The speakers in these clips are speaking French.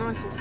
un ascenseur.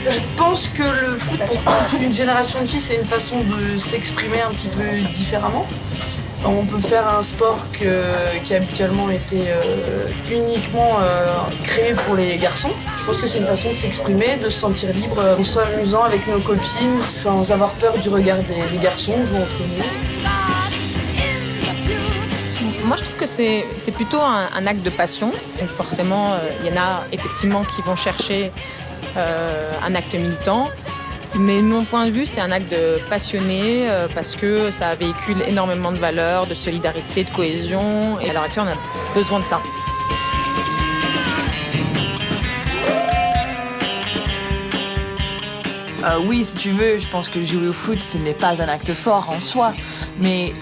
Je pense que le foot pour toute une génération de filles, c'est une façon de s'exprimer un petit peu différemment. On peut faire un sport qui a habituellement été uniquement créé pour les garçons. Je pense que c'est une façon de s'exprimer, de se sentir libre en s'amusant avec nos copines, sans avoir peur du regard des garçons, on joue entre nous. Moi, je trouve que c'est plutôt un acte de passion. Donc forcément, il y en a effectivement qui vont chercher un acte militant. Mais de mon point de vue, c'est un acte de passionné parce que ça véhicule énormément de valeurs, de solidarité, de cohésion. Et à l'heure actuelle, on a besoin de ça. Oui, si tu veux, je pense que jouer au foot, ce n'est pas un acte fort en soi. Mais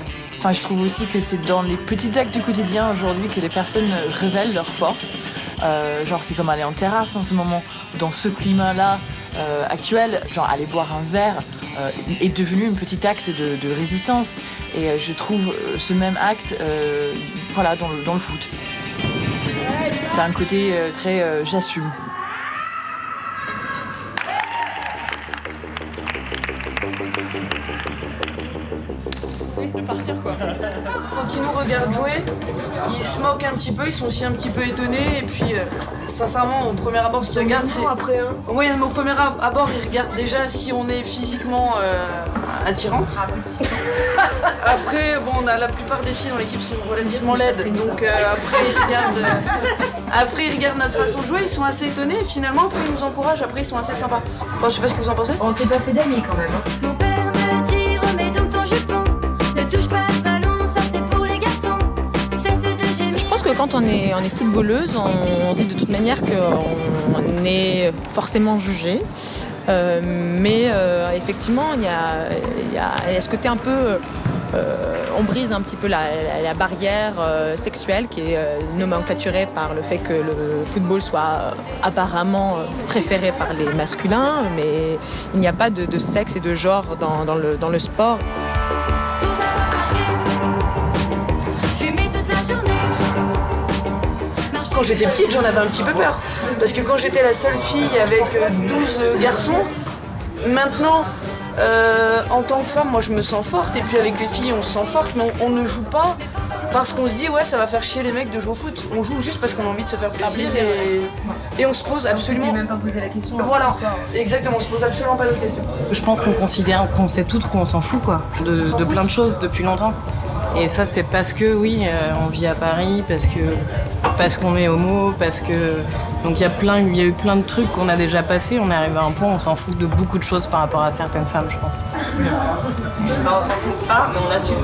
je trouve aussi que c'est dans les petits actes du quotidien aujourd'hui que les personnes révèlent leur force. C'est comme aller en terrasse en ce moment. Dans ce climat-là actuel, aller boire un verre est devenu un petit acte de résistance. Et je trouve ce même acte dans le foot. C'est un côté très j'assume. Quand ils nous regardent jouer, ils se moquent un petit peu, ils sont aussi un petit peu étonnés. Et puis, sincèrement, au premier abord, ce qu'ils regardent, c'est... Oui, au premier abord, ils regardent déjà si on est physiquement attirante. Après, la plupart des filles dans l'équipe sont relativement laides. Donc après, ils regardent notre façon de jouer, ils sont assez étonnés. Et finalement, après, ils nous encouragent. Après, ils sont assez sympas. Enfin, je sais pas ce que vous en pensez. On s'est pas fait d'amis quand même. Mon père me dit, remets donc ton jupon. Ne touche pas le ballon, ça c'est pour les garçons. Cesse de gémir. Je pense que quand on est footballeuse, on se dit de toute manière qu'on est forcément jugé. Mais effectivement, il y a ce côté un peu... on brise un petit peu la barrière sexuelle qui est nomenclaturée par le fait que le football soit apparemment préféré par les masculins, mais il n'y a pas de sexe et de genre dans le sport. Quand j'étais petite, j'en avais un petit peu peur. Parce que quand j'étais la seule fille avec 12 garçons, maintenant, en tant que femme, moi je me sens forte. Et puis avec les filles, on se sent forte, mais on ne joue pas parce qu'on se dit ouais, ça va faire chier les mecs de jouer au foot. On joue juste parce qu'on a envie de se faire plaisir et on se pose absolument... On ne même pas poser la question. Voilà, exactement, on se pose absolument pas de questions. Je pense qu'on considère qu'on sait toutes qu'on s'en fout de plein de choses depuis longtemps. Et ça, c'est parce que on vit à Paris, parce qu'on est homo, donc il y a eu plein de trucs qu'on a déjà passés. On est arrivé à un point où on s'en fout de beaucoup de choses par rapport à certaines femmes, je pense. On s'en fout pas, mais on l'assume.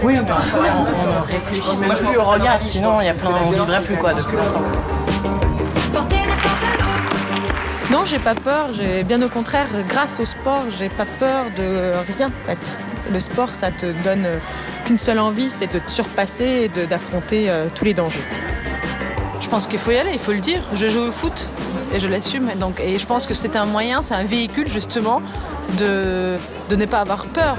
Oui, on ne réfléchit même plus au regard, sinon on vivrait plus depuis longtemps. Non, j'ai pas peur, bien au contraire, grâce au sport, j'ai pas peur de rien en fait. Le sport, ça te donne qu'une seule envie, c'est de te surpasser et d'affronter tous les dangers. Je pense qu'il faut y aller, il faut le dire. Je joue au foot et je l'assume. Et je pense que c'est un moyen, c'est un véhicule justement de ne pas avoir peur.